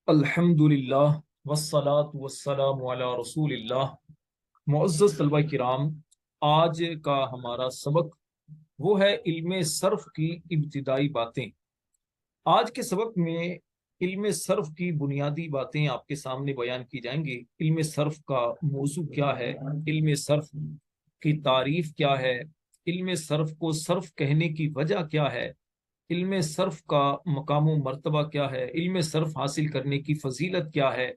الحمدللہ والصلاة والسلام علی رسول اللہ۔ معزز طلبہ کرام، آج کا ہمارا سبق وہ ہے علم صرف کی ابتدائی باتیں۔ آج کے سبق میں علم صرف کی بنیادی باتیں آپ کے سامنے بیان کی جائیں گی۔ علم صرف کا موضوع کیا ہے، علم صرف کی تعریف کیا ہے، علم صرف کو صرف کہنے کی وجہ کیا ہے، علم صرف کا مقام و مرتبہ کیا ہے، علم صرف حاصل کرنے کی فضیلت کیا ہے،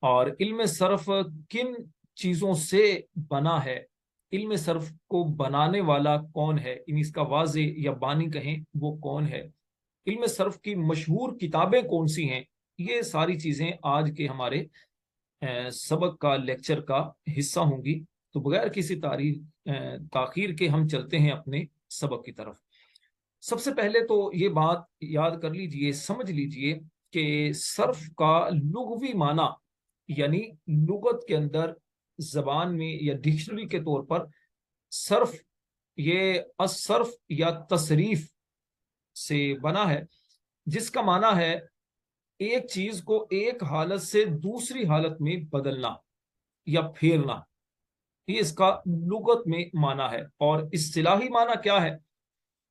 اور علم صرف کن چیزوں سے بنا ہے، علم صرف کو بنانے والا کون ہے، یعنی اس کا واضح یا بانی کہیں وہ کون ہے، علم صرف کی مشہور کتابیں کون سی ہیں۔ یہ ساری چیزیں آج کے ہمارے سبق کا لیکچر کا حصہ ہوں گی۔ تو بغیر کسی تاخیر کے ہم چلتے ہیں اپنے سبق کی طرف۔ سب سے پہلے تو یہ بات یاد کر لیجئے، سمجھ لیجئے کہ صرف کا لغوی معنی، یعنی لغت کے اندر زبان میں یا ڈکشنری کے طور پر صرف یہ الصرف یا تصریف سے بنا ہے، جس کا معنی ہے ایک چیز کو ایک حالت سے دوسری حالت میں بدلنا یا پھیرنا۔ یہ اس کا لغت میں معنی ہے۔ اور اصطلاحی معنی کیا ہے؟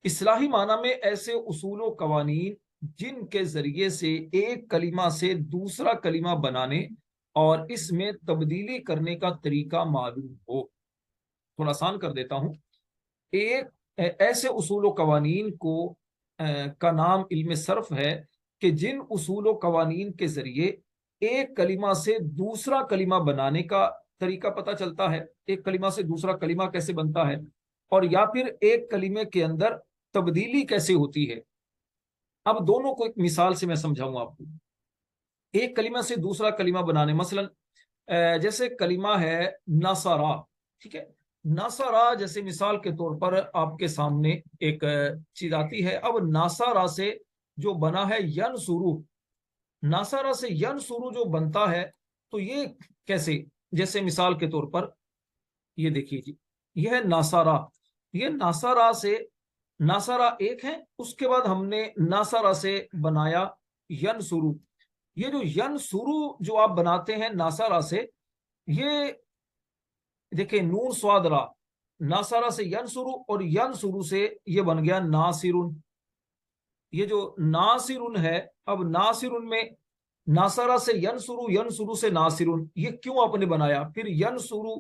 اصطلاحی معنی میں ایسے اصول و قوانین جن کے ذریعے سے ایک کلمہ سے دوسرا کلمہ بنانے اور اس میں تبدیلی کرنے کا طریقہ معلوم ہو۔ تھوڑا آسان کر دیتا ہوں، ایسے اصول و قوانین کا نام علم صرف ہے کہ جن اصول و قوانین کے ذریعے ایک کلمہ سے دوسرا کلمہ بنانے کا طریقہ پتہ چلتا ہے، ایک کلمہ سے دوسرا کلمہ کیسے بنتا ہے، اور یا پھر ایک کلمے کے اندر تبدیلی کیسے ہوتی ہے۔ اب دونوں کو ایک مثال سے میں سمجھاؤں آپ کو۔ ایک کلمہ سے دوسرا کلمہ بنانے، مثلا جیسے کلمہ ہے نصرہ، ٹھیک ہے، نصرہ جیسے مثال کے طور پر آپ کے سامنے ایک چیز آتی ہے۔ اب نصرہ سے جو بنا ہے ینصرو، نصرہ سے ینصرو جو بنتا ہے، تو یہ کیسے؟ جیسے مثال کے طور پر یہ دیکھیے جی، یہ ہے نصرہ، یہ نصرہ سے ناصرہ ایک ہے، اس کے بعد ہم نے ناصرہ سے بنایا ینصرو۔ یہ جو ینصرو جو آپ بناتے ہیں ناصرہ سے، یہ دیکھیں نون صاد را، ناصرہ سے ینصرو اور ینصرو سے یہ بن گیا ناصرن۔ یہ جو ناصرن ہے، اب ناصرن میں ناصرہ سے ینصرو، ینصرو سے ناصرن، یہ کیوں آپ نے بنایا؟ پھر ینصرو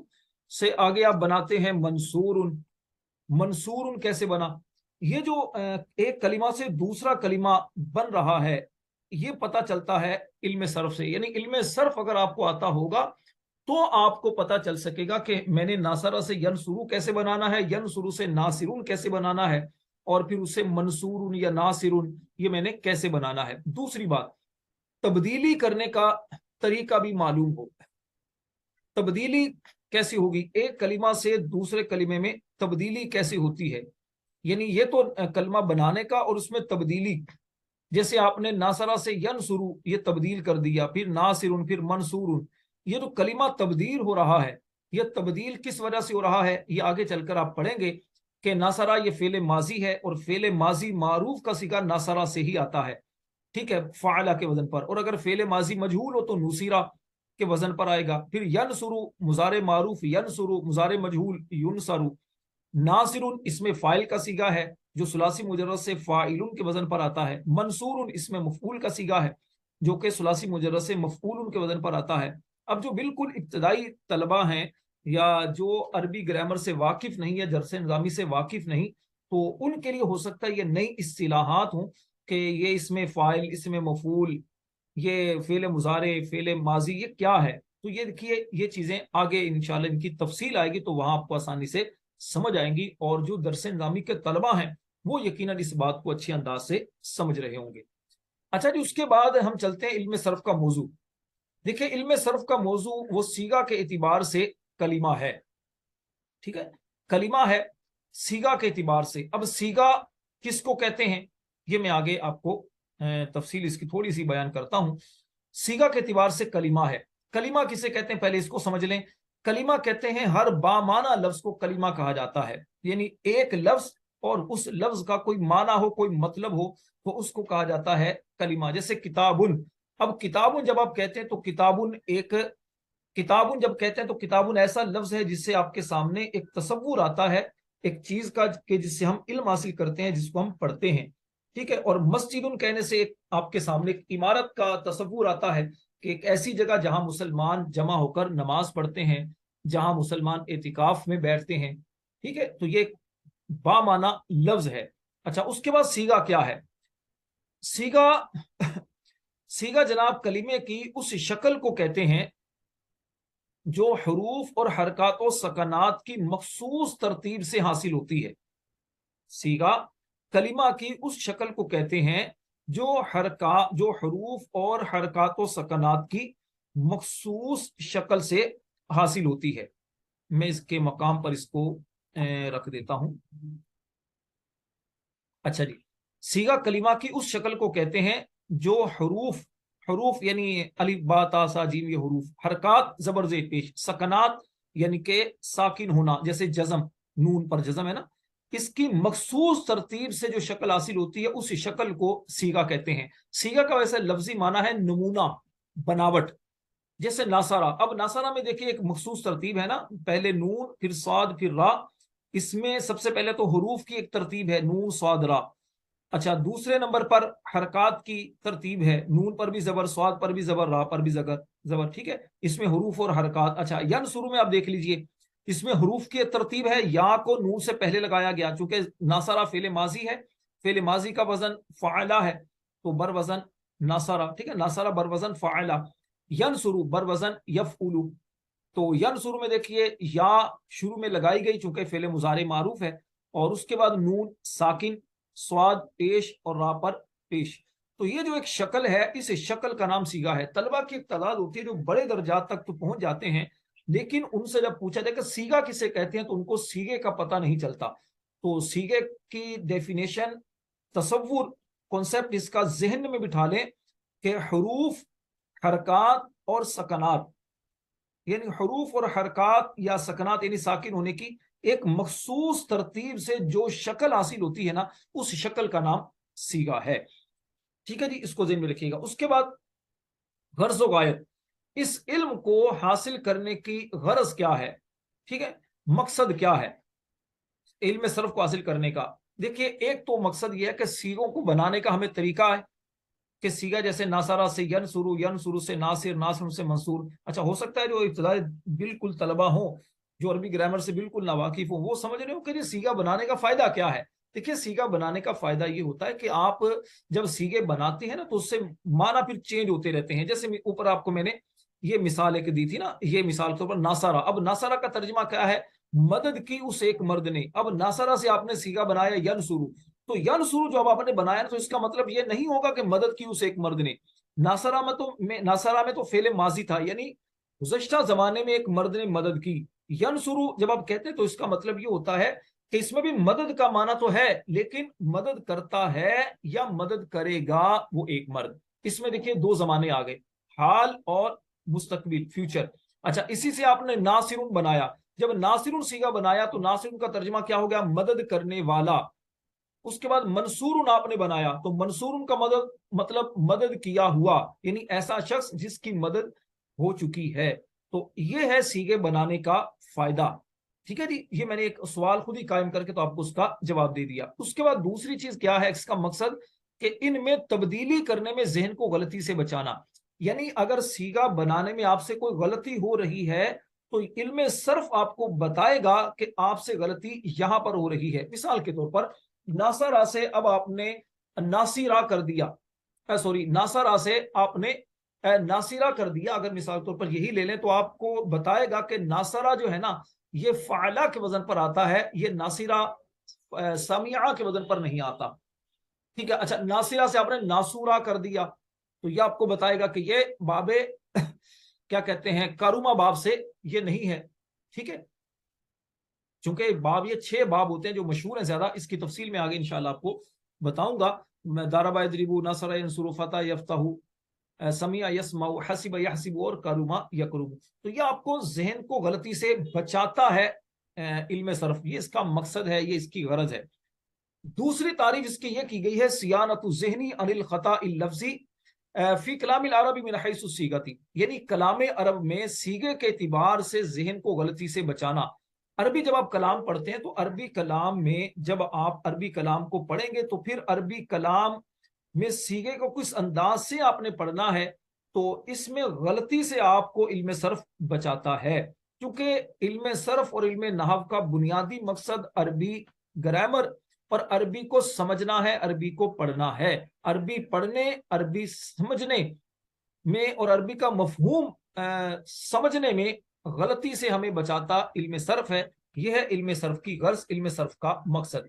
سے آگے آپ بناتے ہیں منصورن، منصورن کیسے بنا؟ یہ جو ایک کلمہ سے دوسرا کلمہ بن رہا ہے، یہ پتہ چلتا ہے علم صرف سے۔ یعنی علم صرف اگر آپ کو آتا ہوگا تو آپ کو پتہ چل سکے گا کہ میں نے ناصرہ سے ینصرو کیسے بنانا ہے، ینصرو سے ناصرون کیسے بنانا ہے، اور پھر اسے منصورن یا ناصرون یہ میں نے کیسے بنانا ہے۔ دوسری بات، تبدیلی کرنے کا طریقہ بھی معلوم ہو۔ تبدیلی کیسی ہوگی؟ ایک کلمہ سے دوسرے کلمے میں تبدیلی کیسی ہوتی ہے؟ یعنی یہ تو کلمہ بنانے کا، اور اس میں تبدیلی، جیسے آپ نے ناصرہ سے ینصرو یہ تبدیل کر دیا، پھر ناصرن، پھر منصورن، یہ جو کلمہ تبدیل ہو رہا ہے، یہ تبدیل کس وجہ سے ہو رہا ہے؟ یہ آگے چل کر آپ پڑھیں گے کہ ناصرہ یہ فعل ماضی ہے، اور فعل ماضی معروف کا صیغہ ناصرہ سے ہی آتا ہے، ٹھیک ہے، فعلہ کے وزن پر، اور اگر فعل ماضی مجہول ہو تو نصیرہ کے وزن پر آئے گا۔ پھر ینصرو مضارع معروف ینصرو، مضارع مجہول ینصرو، ناصرن اس میں فاعل کا صیغہ ہے جو ثلاثی مجرد سے فاعلن کے وزن پر آتا ہے، منصورن اس میں مفعول کا صیغہ ہے جو کہ ثلاثی مجرد سے مفعول کے وزن پر آتا ہے۔ اب جو بالکل ابتدائی طلبہ ہیں یا جو عربی گرامر سے واقف نہیں ہے، جرس نظامی سے واقف نہیں، تو ان کے لیے ہو سکتا ہے یہ نئی اصطلاحات ہوں کہ یہ اس میں فاعل، اس میں مفعول، یہ فعل مضارع، فعل ماضی، یہ کیا ہے؟ تو یہ دیکھیے، یہ چیزیں آگے انشاءاللہ ان کی تفصیل آئے گی تو وہاں آپ کو آسانی سے سمجھ آئیں گی، اور جو درس نظامی کے طلبہ ہیں وہ یقیناً اس بات کو اچھے انداز سے سمجھ رہے ہوں گے۔ اچھا جی، اس کے بعد ہم چلتے ہیں علم صرف کا موضوع۔ دیکھیں، علم صرف کا موضوع وہ صیغہ کے اعتبار سے کلمہ ہے، ٹھیک ہے، کلمہ ہے صیغہ کے اعتبار سے۔ اب صیغہ کس کو کہتے ہیں یہ میں آگے آپ کو تفصیل اس کی تھوڑی سی بیان کرتا ہوں۔ صیغہ کے اعتبار سے کلمہ ہے۔ کلمہ کسے کہتے ہیں پہلے اس کو سمجھ لیں۔ کلمہ کہتے ہیں ہر بامعنی لفظ کو کلمہ کہا جاتا ہے، یعنی ایک لفظ اور اس لفظ کا کوئی معنی ہو، کوئی مطلب ہو، تو اس کو کہا جاتا ہے کلمہ۔ جیسے کتابن، اب کتابن جب آپ کہتے ہیں تو کتابن جب کہتے ہیں تو کتابن ایسا لفظ ہے جس سے آپ کے سامنے ایک تصور آتا ہے ایک چیز کا کہ جس سے ہم علم حاصل کرتے ہیں، جس کو ہم پڑھتے ہیں، ٹھیک ہے۔ اور مسجد کہنے سے آپ کے سامنے ایک عمارت کا تصور آتا ہے کہ ایک ایسی جگہ جہاں مسلمان جمع ہو کر نماز پڑھتے ہیں، جہاں مسلمان اعتکاف میں بیٹھتے ہیں، ٹھیک ہے۔ تو یہ بامعنی لفظ ہے۔ اچھا، اس کے بعد سیگا کیا ہے؟ سیگا سیگا جناب کلمے کی اس شکل کو کہتے ہیں جو حروف اور حرکات و سکنات کی مخصوص ترتیب سے حاصل ہوتی ہے۔ سیگا کلمہ کی اس شکل کو کہتے ہیں جو حروف اور حرکات و سکنات کی مخصوص شکل سے حاصل ہوتی ہے۔ میں اس کے مقام پر اس کو رکھ دیتا ہوں۔ اچھا جی، سیگا کلمہ کی اس شکل کو کہتے ہیں جو حروف یعنی الف با تا سا جیم، یہ حروف، حرکات زبر زیر پیش، سکنات یعنی کہ ساکن ہونا، جیسے جزم، نون پر جزم ہے نا، اس کی مخصوص ترتیب سے جو شکل حاصل ہوتی ہے اس شکل کو سیگا کہتے ہیں۔ سیگا کا ویسے لفظی معنی ہے نمونہ، بناوٹ، جیسے ناصرہ۔ اب ناصرہ میں دیکھیے ایک مخصوص ترتیب ہے نا، پہلے نون پھر صاد پھر را، اس میں سب سے پہلے تو حروف کی ایک ترتیب ہے، نون صاد را۔ اچھا، دوسرے نمبر پر حرکات کی ترتیب ہے، نون پر بھی زبر، صاد پر بھی زبر، را پر بھی زبر، ٹھیک ہے، اس میں حروف اور حرکات۔ اچھا، ینصرو میں آپ دیکھ لیجئے، اس میں حروف کی ترتیب ہے، یا کو نون سے پہلے لگایا گیا، چونکہ ناصرہ فعل ماضی ہے، فعل ماضی کا وزن فعلہ ہے، تو بر وزن ناصرہ، ٹھیک ہے، ناصرہ بر وزن فعلہ، ینصرو بر وزن یفعلو۔ تو ینصرو میں دیکھیے یا شروع میں لگائی گئی چونکہ فعل مضارع معروف ہے، اور اس کے بعد نون ساکن، سواد پیش اور را پر پیش۔ تو یہ جو ایک شکل ہے، اس شکل کا نام سیگا ہے۔ طلبہ کی ایک تعداد ہوتی ہے جو بڑے درجات تک تو پہنچ جاتے ہیں، لیکن ان سے جب پوچھا جائے کہ سیگا کسے کہتے ہیں تو ان کو سیگے کا پتہ نہیں چلتا۔ تو سیگے کی ڈیفینیشن، تصور، کانسیپٹ اس کا ذہن میں بٹھا لیں کہ حروف، حرکات اور سکنات، یعنی حروف اور حرکات یا سکنات یعنی ساکن ہونے کی ایک مخصوص ترتیب سے جو شکل حاصل ہوتی ہے نا، اس شکل کا نام سیگا ہے۔ ٹھیک ہے جی، اس کو ذہن میں رکھیے گا۔ اس کے بعد غرض و غایت، اس علم کو حاصل کرنے کی غرض کیا ہے، ٹھیک ہے، مقصد کیا ہے علم صرف کو حاصل کرنے کا؟ دیکھیے، ایک تو مقصد یہ ہے کہ سیگوں کو بنانے کا ہمیں طریقہ ہے کہ سیگا جیسے ناصرہ سے ینصرو، ینصرو سے ناصر، ناصر سے منصور۔ اچھا، ہو سکتا ہے جو ابتدائی بالکل طلبہ ہوں، جو عربی گرامر سے بالکل ناواقف ہوں، وہ سمجھ رہے ہوں کہ یہ سیگا بنانے کا فائدہ کیا ہے۔ دیکھیے، سیگا بنانے کا فائدہ یہ ہوتا ہے کہ آپ جب سیگے بناتے ہیں نا تو اس سے معنی پھر چینج ہوتے رہتے ہیں۔ جیسے اوپر آپ کو میں نے یہ مثال ایک دی تھی نا، یہ مثال کے طور پر ناصرہ، اب ناصرہ کا ترجمہ کیا ہے؟ مدد کی اس ایک مرد نے۔ اب ناصرہ سے آپ نے سیگا بنایا ینصرو، تو ینصرو جو اب آپ نے بنایا تو اس کا مطلب یہ نہیں ہوگا کہ مدد کی اس ایک مرد نے۔ ناصرہ میں تو فعل ماضی تھا، یعنی گزشتہ زمانے میں ایک مرد نے مدد کی۔ ینصرو جب آپ کہتے ہیں تو اس کا مطلب یہ ہوتا ہے کہ اس میں بھی مدد کا معنی تو ہے، لیکن مدد کرتا ہے یا مدد کرے گا وہ ایک مرد۔ اس میں دیکھیے دو زمانے آ گئے، حال اور مستقبل، فیوچر۔ اچھا، اسی سے آپ نے ناصرون بنایا، جب ناصرون سیگا بنایا تو ناصرون کا ترجمہ کیا ہو گیا؟ مدد کرنے والا۔ اس کے بعد منصور آپ نے بنایا تو منصور کا مطلب مدد کیا ہوا، یعنی ایسا شخص جس کی مدد ہو چکی ہے۔ تو یہ ہے سیگے بنانے کا فائدہ۔ ٹھیک ہے جی، یہ میں نے ایک سوال خود ہی قائم کر کے تو آپ کو اس کا جواب دے دیا۔ اس کے بعد دوسری چیز کیا ہے اس کا مقصد؟ کہ ان میں تبدیلی کرنے میں ذہن کو غلطی سے بچانا، یعنی اگر سیگا بنانے میں آپ سے کوئی غلطی ہو رہی ہے تو علم صرف آپ کو بتائے گا کہ آپ سے غلطی یہاں پر ہو رہی ہے۔ مثال کے طور پر ناصرہ سے اب آپ نے ناصرہ کر دیا، ناصرہ سے آپ نے ناصرہ کر دیا، اگر مثال کے طور پر یہی لے لیں تو آپ کو بتائے گا کہ ناصرہ جو ہے نا یہ فعلہ کے وزن پر آتا ہے، یہ ناصرہ سمیعہ کے وزن پر نہیں آتا۔ ٹھیک ہے، اچھا، ناصرہ سے آپ نے ناسورہ کر دیا تو یہ آپ کو بتائے گا کہ یہ باب کیا کہتے ہیں، کاروما باب سے یہ نہیں ہے۔ ٹھیک ہے، چونکہ باب، یہ 6 باب ہوتے ہیں جو مشہور ہیں زیادہ، اس کی تفصیل میں آگے انشاءاللہ آپ کو بتاؤں گا۔ میں ضرب یضرب، نصر ینصر، فتح یفتح، سمیع یسمع، حسب یحسب اور کرما یکرم۔ تو یہ آپ کو ذہن کو غلطی سے بچاتا ہے علم صرف، یہ اس کا مقصد ہے، یہ اس کی غرض ہے۔ دوسری تعریف اس کی یہ کی گئی ہے، سیانت ذہنی عن الخطا اللفظی، فی کلام العربی من حیث الصیغتی، یعنی کلام عرب میں صیغے کے اعتبار سے ذہن کو غلطی سے بچانا۔ عربی جب آپ کلام پڑھتے ہیں تو عربی کلام میں جب آپ عربی کلام کو پڑھیں گے تو پھر عربی کلام میں صیغے کو کس انداز سے آپ نے پڑھنا ہے، تو اس میں غلطی سے آپ کو علم صرف بچاتا ہے، کیونکہ علم صرف اور علم نحو کا بنیادی مقصد عربی گرامر اور عربی کو سمجھنا ہے، عربی کو پڑھنا ہے۔ عربی پڑھنے، عربی سمجھنے میں اور عربی کا مفہوم سمجھنے میں غلطی سے ہمیں بچاتا علم صرف ہے۔ یہ ہے علم صرف کی غرض، علم صرف کا مقصد۔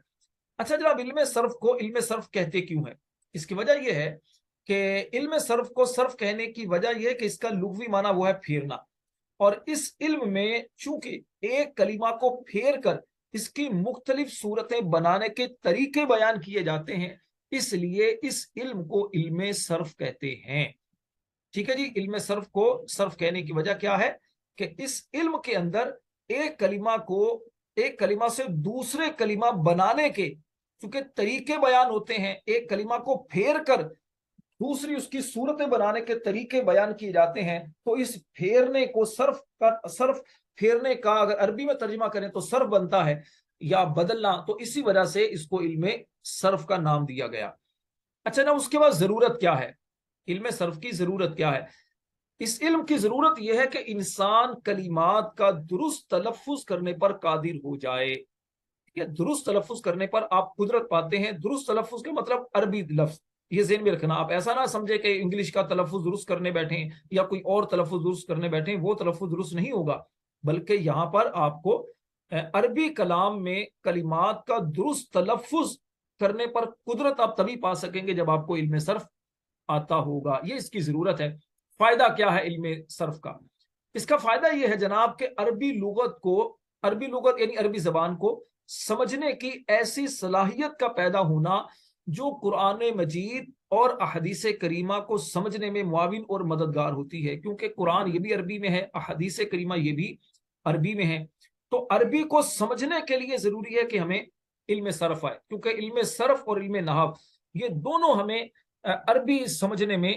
اچھا جناب، علم صرف کو علم صرف کہتے کیوں ہے؟ اس کی وجہ یہ ہے کہ علم صرف کو صرف کہنے کی وجہ یہ ہے کہ اس کا لغوی معنی وہ ہے پھیرنا، اور اس علم میں چونکہ ایک کلمہ کو پھیر کر اس کی مختلف صورتیں بنانے کے طریقے بیان کیے جاتے ہیں، اس لیے اس علم کو علم صرف کہتے ہیں۔ ٹھیک ہے جی، علم صرف کو صرف کہنے کی وجہ کیا ہے کہ اس علم کے اندر ایک کلمہ سے دوسرے کلمہ بنانے کے چونکہ طریقے بیان ہوتے ہیں، ایک کلمہ کو پھیر کر دوسری اس کی صورتیں بنانے کے طریقے بیان کیے جاتے ہیں، تو اس پھیرنے کو صرف پھیرنے کا اگر عربی میں ترجمہ کریں تو صرف بنتا ہے یا بدلنا، تو اسی وجہ سے اس کو علم صرف کا نام دیا گیا۔ اچھا نا، اس کے بعد ضرورت کیا ہے؟ علم صرف کی ضرورت کیا ہے؟ اس علم کی ضرورت یہ ہے کہ انسان کلمات کا درست تلفظ کرنے پر قادر ہو جائے۔ درست تلفظ کرنے پر آپ قدرت پاتے ہیں۔ درست تلفظ کا مطلب عربی لفظ، یہ ذہن میں رکھنا۔ آپ ایسا نہ سمجھے کہ انگلش کا تلفظ درست کرنے بیٹھیں یا کوئی اور تلفظ درست کرنے بیٹھیں، وہ تلفظ درست نہیں ہوگا، بلکہ یہاں پر آپ کو عربی کلام میں کلمات کا درست تلفظ کرنے پر قدرت آپ تبھی پا سکیں گے جب آپ کو علم صرف آتا ہوگا۔ یہ اس کی ضرورت ہے۔ فائدہ کیا ہے علم صرف کا؟ اس کا فائدہ یہ ہے جناب کہ عربی لغت یعنی عربی زبان کو سمجھنے کی ایسی صلاحیت کا پیدا ہونا جو قرآن مجید اور احادیث کریمہ کو سمجھنے میں معاون اور مددگار ہوتی ہے، کیونکہ قرآن یہ بھی عربی میں ہے، احادیث کریمہ یہ بھی عربی میں ہے۔ تو عربی کو سمجھنے کے لیے ضروری ہے کہ ہمیں علم صرف آئے، کیونکہ علم صرف اور علم نحو یہ دونوں ہمیں عربی سمجھنے میں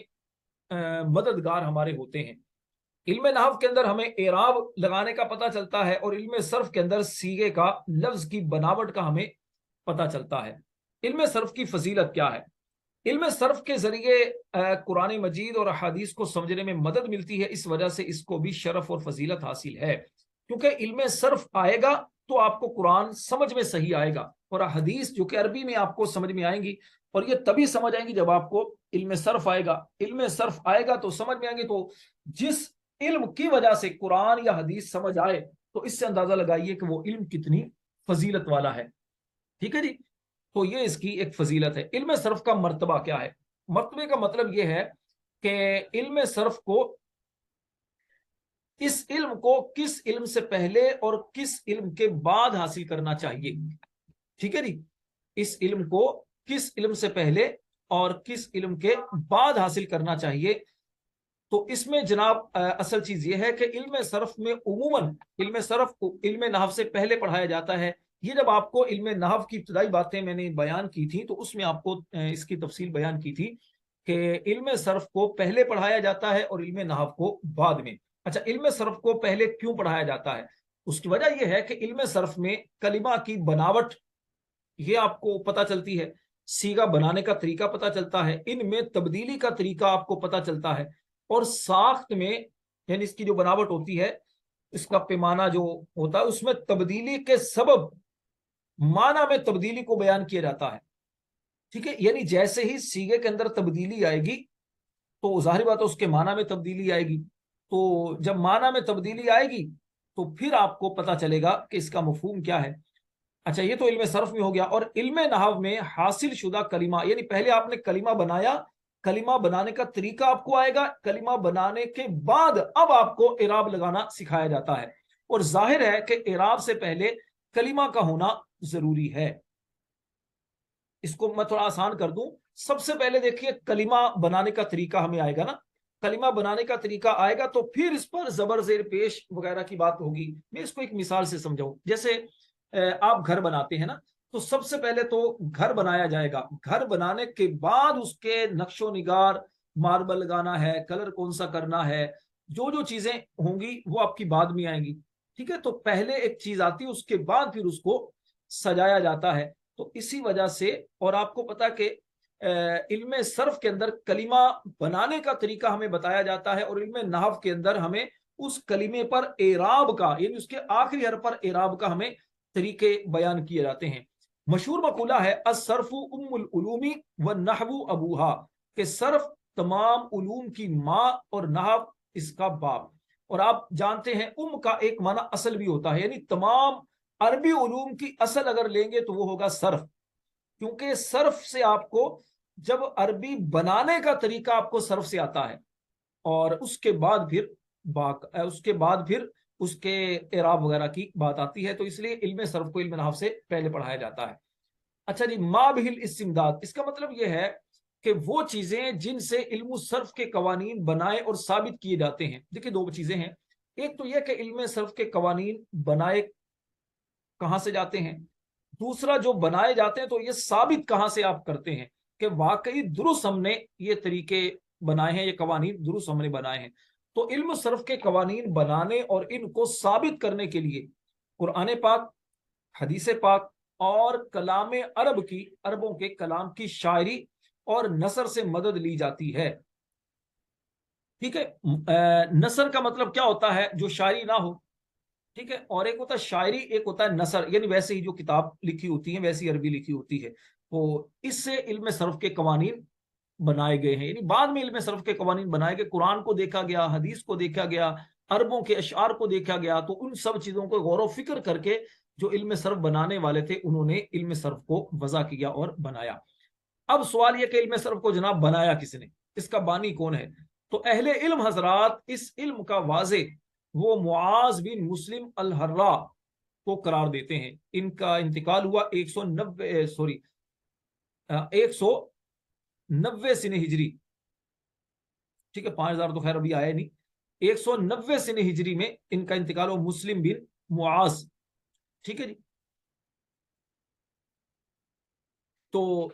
مددگار ہمارے ہوتے ہیں۔ علم نحو کے اندر ہمیں اعراب لگانے کا پتہ چلتا ہے، اور علم صرف کے اندر صیغے کا، لفظ کی بناوٹ کا ہمیں پتہ چلتا ہے۔ علم صرف کی فضیلت کیا ہے؟ علم صرف کے ذریعے قرآن مجید اور احادیث کو سمجھنے میں مدد ملتی ہے، اس وجہ سے اس کو بھی شرف اور فضیلت حاصل ہے، کیونکہ علم صرف آئے گا تو آپ کو قرآن سمجھ میں صحیح آئے گا، اور احادیث جو کہ عربی میں آپ کو سمجھ میں آئیں گی، اور یہ تبھی سمجھ آئیں گی جب آپ کو علم صرف آئے گا۔ علم صرف آئے گا تو سمجھ میں آئیں گے، تو جس علم کی وجہ سے قرآن یا حدیث سمجھ آئے تو اس سے اندازہ لگائیے کہ وہ علم کتنی فضیلت والا ہے۔ ٹھیک ہے جی، تو یہ اس کی ایک فضیلت ہے۔ علم صرف کا مرتبہ کیا ہے؟ مرتبے کا مطلب یہ ہے کہ علم صرف کو، اس علم کو کس علم سے پہلے اور کس علم کے بعد حاصل کرنا چاہیے۔ ٹھیک ہے جی، اس علم کو کس علم سے پہلے اور کس علم کے بعد حاصل کرنا چاہیے۔ تو اس میں جناب اصل چیز یہ ہے کہ علم صرف میں عموماً علم صرف کو علم نحو سے پہلے پڑھایا جاتا ہے۔ یہ جب آپ کو علم نحو کی ابتدائی باتیں میں نے بیان کی تھی تو اس میں آپ کو اس کی تفصیل بیان کی تھی کہ علم صرف کو پہلے پڑھایا جاتا ہے اور علم نحو کو بعد میں۔ اچھا، علم صرف کو پہلے کیوں پڑھایا جاتا ہے؟ اس کی وجہ یہ ہے کہ علم صرف میں کلمہ کی بناوٹ یہ آپ کو پتہ چلتی ہے، صیغہ بنانے کا طریقہ پتہ چلتا ہے، ان میں تبدیلی کا طریقہ آپ کو پتہ چلتا ہے، اور ساخت میں یعنی اس کی جو بناوٹ ہوتی ہے، اس کا پیمانہ جو ہوتا ہے، اس میں تبدیلی کے سبب معنی میں تبدیلی کو بیان کیا جاتا ہے۔ ٹھیک ہے، یعنی جیسے ہی صیغے کے اندر تبدیلی آئے گی تو ظاہر بات ہے اس کے معنی میں تبدیلی آئے گی، تو جب معنی میں تبدیلی آئے گی تو پھر آپ کو پتہ چلے گا کہ اس کا مفہوم کیا ہے۔ اچھا، یہ تو علم صرف میں ہو گیا۔ اور علم نحو میں حاصل شدہ کلمہ، یعنی پہلے آپ نے کلمہ بنایا، کلمہ بنانے کا طریقہ آپ کو آئے گا، کلمہ بنانے کے بعد اب آپ کو اعراب لگانا سکھایا جاتا ہے، اور ظاہر ہے کہ اعراب سے پہلے کلمہ کا ہونا ضروری ہے۔ اس کو میں تھوڑا آسان کر دوں، سب سے پہلے دیکھیے کلمہ بنانے کا طریقہ ہمیں آئے گا نا، کلمہ بنانے کا طریقہ آئے گا تو پھر اس پر زبر زیر پیش وغیرہ کی بات ہوگی۔ میں اس کو ایک مثال سے سمجھاؤں، جیسے آپ گھر بناتے ہیں نا، تو سب سے پہلے تو گھر بنایا جائے گا، گھر بنانے کے بعد اس کے نقش و نگار ماربل لگانا ہے، کلر کون سا کرنا ہے، جو جو چیزیں ہوں گی وہ آپ کی بعد میں آئیں گی، ٹھیک ہے؟ تو پہلے ایک چیز آتی ہے، اس کے بعد پھر اس کو سجایا جاتا ہے۔ تو اسی وجہ سے، اور آپ کو پتا کہ علم صرف کے اندر کلمہ بنانے کا طریقہ ہمیں بتایا جاتا ہے، اور علم نحو کے اندر ہمیں اس کلمے پر اعراب کا، یعنی اس کے آخری حرف پر اعراب کا ہمیں طریقے بیان کیے جاتے ہیں۔ مشہور مقولہ ہے الصرف ام العلوم والنحو ابوہا، کہ صرف تمام علوم کی ماں اور نحو اس کا باپ۔ اور آپ جانتے ہیں ام کا ایک معنی اصل بھی ہوتا ہے، یعنی تمام عربی علوم کی اصل اگر لیں گے تو وہ ہوگا صرف، کیونکہ صرف سے آپ کو جب عربی بنانے کا طریقہ آپ کو صرف سے آتا ہے، اور اس کے بعد پھر اس کے اعراب وغیرہ کی بات آتی ہے، تو اس لیے علم صرف کو علم نحو سے پہلے پڑھایا جاتا ہے۔ اچھا جی، ما بہل استمداد، اس کا مطلب یہ ہے کہ وہ چیزیں جن سے علم صرف کے قوانین بنائے اور ثابت کیے جاتے ہیں۔ دیکھیں دو چیزیں ہیں، ایک تو یہ کہ علم صرف کے قوانین بنائے کہاں سے جاتے ہیں، دوسرا جو بنائے جاتے ہیں تو یہ ثابت کہاں سے آپ کرتے ہیں کہ واقعی درست ہم نے یہ طریقے بنائے ہیں، یہ قوانین درست ہم نے بنائے ہیں۔ تو علم صرف کے قوانین بنانے اور ان کو ثابت کرنے کے لیے قرآن پاک، حدیث پاک اور کلام عربوں کے کلام کی شاعری اور نثر سے مدد لی جاتی ہے، ٹھیک ہے؟ نثر کا مطلب کیا ہوتا ہے؟ جو شاعری نہ ہو، ٹھیک ہے؟ اور ایک ہوتا ہے شاعری، ایک ہوتا ہے نثر، یعنی ویسے ہی جو کتاب لکھی ہوتی ہے ویسی عربی لکھی ہوتی ہے۔ تو اس سے علم صرف کے قوانین بنائے گئے ہیں، یعنی بعد میں علم صرف کے قوانین بنائے گئے، قرآن کو دیکھا گیا، حدیث کو دیکھا گیا، عربوں کے اشعار کو دیکھا گیا، تو ان سب چیزوں کو غور و فکر کر کے جو علم صرف بنانے والے تھے انہوں نے علم صرف کو وضع کیا اور بنایا۔ اب سوال یہ کہ علم صرف کو جناب بنایا کس نے، اس کا بانی کون ہے؟ تو اہل علم حضرات اس علم کا واضح وہ معاذ بن مسلم الحرا کو قرار دیتے ہیں۔ ان کا انتقال ہوا 190 سن ہجری، ٹھیک ہے؟ 5000 تو خیر ابھی آیا نہیں، 190 سن ہجری میں ان کا انتقال ہوا، مسلم بن معاذ، ٹھیک ہے جی؟ تو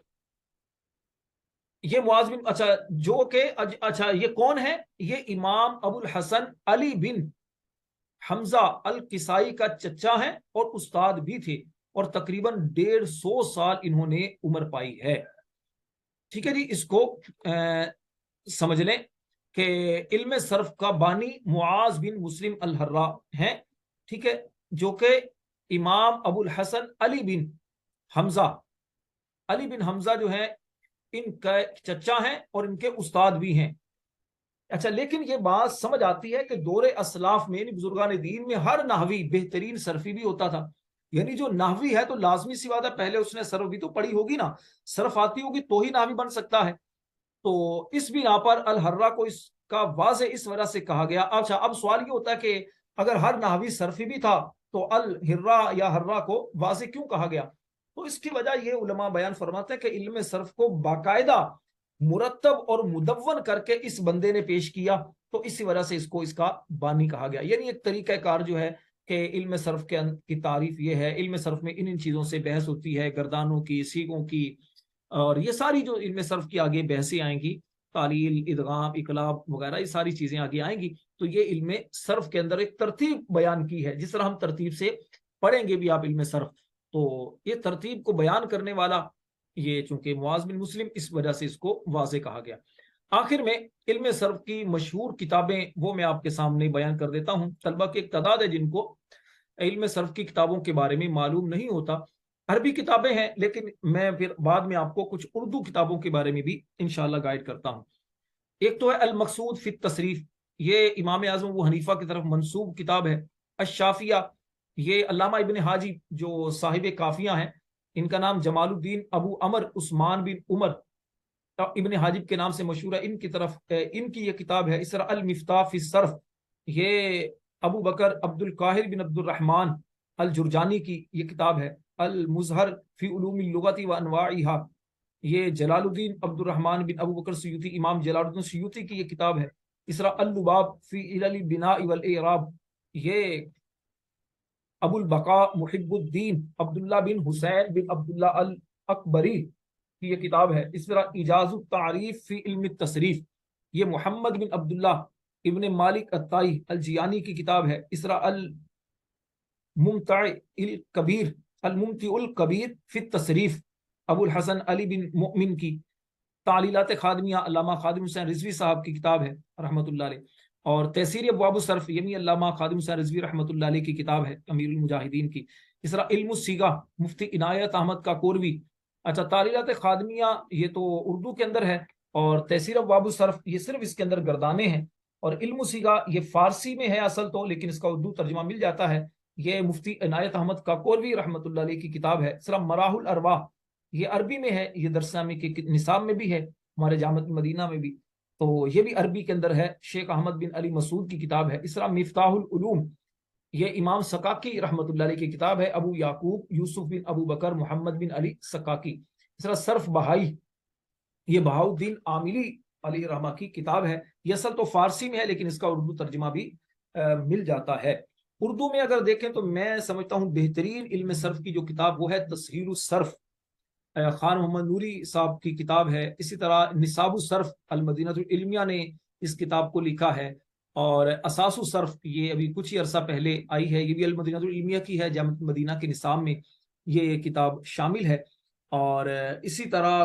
یہ معاذ بن، اچھا یہ کون ہے؟ یہ امام ابو الحسن علی بن حمزہ الکسائی کا چچا ہیں اور استاد بھی تھے، اور تقریباً 150 سال انہوں نے عمر پائی ہے، ٹھیک ہے جی؟ اس کو سمجھ لیں کہ علم صرف کا بانی معاذ بن مسلم الحرا ہیں، ٹھیک ہے؟ جو کہ امام ابو الحسن علی بن حمزہ جو ہیں ان کا چچا ہیں اور ان کے استاد بھی ہیں۔ اچھا، لیکن یہ بات سمجھ آتی ہے کہ دور اسلاف میں، یعنی بزرگان دین میں، ہر نحوی بہترین صرفی بھی ہوتا تھا، یعنی جو نحوی ہے تو لازمی سی بات ہے پہلے اس نے صرف بھی تو پڑھی ہوگی نا، صرف آتی ہوگی تو ہی نحوی بن سکتا ہے۔ تو اس بنا پر الحرہ کو اس کا واضح اس وجہ سے کہا گیا۔ اچھا، اب سوال یہ ہوتا ہے کہ اگر ہر نحوی صرفی بھی تھا تو الحرہ یا حرہ کو واضح کیوں کہا گیا؟ تو اس کی وجہ یہ علماء بیان فرماتے ہیں کہ علم صرف کو باقاعدہ مرتب اور مدون کر کے اس بندے نے پیش کیا، تو اسی وجہ سے اس کو اس کا بانی کہا گیا۔ یعنی ایک طریقہ کار جو ہے کہ علم صرف کی تعریف یہ ہے، علم صرف میں ان چیزوں سے بحث ہوتی ہے، گردانوں کی، سیغوں کی، اور یہ ساری جو علم صرف کی آگے بحثیں آئیں گی، تعلیل، ادغام، اقلاب وغیرہ، یہ ساری چیزیں آگے آئیں گی۔ تو یہ علم صرف کے اندر ایک ترتیب بیان کی ہے، جس طرح ہم ترتیب سے پڑھیں گے بھی آپ علم صرف، تو یہ ترتیب کو بیان کرنے والا یہ چونکہ معاذ بن مسلم، اس وجہ سے اس کو واضح کہا گیا۔ آخر میں علم صرف کی مشہور کتابیں وہ میں آپ کے سامنے بیان کر دیتا ہوں۔ طلبہ کی ایک تعداد ہے جن کو علم صرف کی کتابوں کے بارے میں معلوم نہیں ہوتا، عربی کتابیں ہیں، لیکن میں پھر بعد میں آپ کو کچھ اردو کتابوں کے بارے میں بھی انشاءاللہ گائیڈ کرتا ہوں۔ ایک تو ہے المقصود فی التصریف، یہ امام اعظم ابو حنیفہ کی طرف منسوب کتاب ہے۔ الشافیہ، یہ علامہ ابن حاجی جو صاحب کافیہ ہیں، ان کا نام جمال الدین ابو عمر عثمان بن عمر ابن حاجب کے نام سے مشہور ہے، ان کی یہ کتاب ہے۔ اس طرح المفتاح فی الصرف، یہ ابو بکر عبد القاہر بن عبد الرحمن الجرجانی کی یہ کتاب ہے۔ المظہر فی علوم اللغت و انواعها، یہ جلال الدین عبد الرحمن بن ابو بکر سیوطی، امام جلال الدین سیوطی کی یہ کتاب ہے۔ اس طرح اللباب فی علل البناء والاعراب، یہ ابو البقاء محب الدین عبداللہ بن حسین بن عبداللہ الاکبری کی یہ کتاب ہے۔ اس طرح اجاز التعریف فی علم التصریف، یہ محمد بن عبداللہ ابن مالک الطائی الجیانی کی کتاب ہے اسرا الممتع الکبیر الممتع الکبیر فی التصریف، ابو الحسن علی بن مؤمن کی تعلیلات خادمیہ علامہ خادم حسین رضوی صاحب کی کتاب ہے رحمۃ اللہ علیہ، اور تحسیر ابواب الصرف یمی علامہ خادم حسین رضوی رحمۃ اللہ علیہ کی کتاب ہے امیر المجاہدین کی، اس طرح علم السیغہ مفتی عنایت احمد کاکوروی۔ اچھا، تعلیلات خادمیہ یہ تو اردو کے اندر ہے، اور تحسیر ابواب الصرف یہ صرف اس کے اندر گردانے ہیں، اور علم السیغہ یہ فارسی میں ہے اصل تو، لیکن اس کا اردو ترجمہ مل جاتا ہے، یہ مفتی عنایت احمد کاکوروی رحمۃ اللہ علیہ کی کتاب ہے۔ اس طرح مراح الارواح یہ عربی میں ہے، یہ درس نامے کے نصاب میں بھی ہے، ہمارے جامعۃ المدینہ میں بھی، تو یہ بھی عربی کے اندر ہے، شیخ احمد بن علی مسعود کی کتاب ہے۔ اس طرح مفتاح العلوم یہ امام سکاکی رحمۃ اللہ علیہ کی کتاب ہے، ابو یعقوب یوسف بن ابو بکر محمد بن علی سکاکی۔ اس طرح صرف بہائی یہ بہاؤ الدین عاملی علی رحمہ کی کتاب ہے، یہ اصل تو فارسی میں ہے لیکن اس کا اردو ترجمہ بھی مل جاتا ہے۔ اردو میں اگر دیکھیں تو میں سمجھتا ہوں بہترین علم صرف کی جو کتاب وہ ہے تسہیل الصرف، خان محمد نوری صاحب کی کتاب ہے۔ اسی طرح نصاب الصرف المدینہ العلمیہ نے اس کتاب کو لکھا ہے، اور اساس الصرف یہ ابھی کچھ ہی عرصہ پہلے آئی ہے، یہ بھی المدینہ العلمیہ کی ہے، جامعۃ المدینہ کے نصاب میں یہ کتاب شامل ہے۔ اور اسی طرح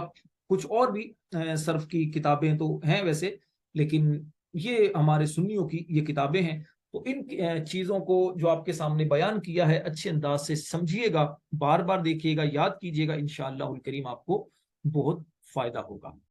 کچھ اور بھی صرف کی کتابیں تو ہیں ویسے، لیکن یہ ہمارے سنیوں کی یہ کتابیں ہیں۔ تو ان چیزوں کو جو آپ کے سامنے بیان کیا ہے اچھے انداز سے سمجھیے گا، بار بار دیکھیے گا، یاد کیجیے گا، انشاءاللہ الکریم آپ کو بہت فائدہ ہوگا۔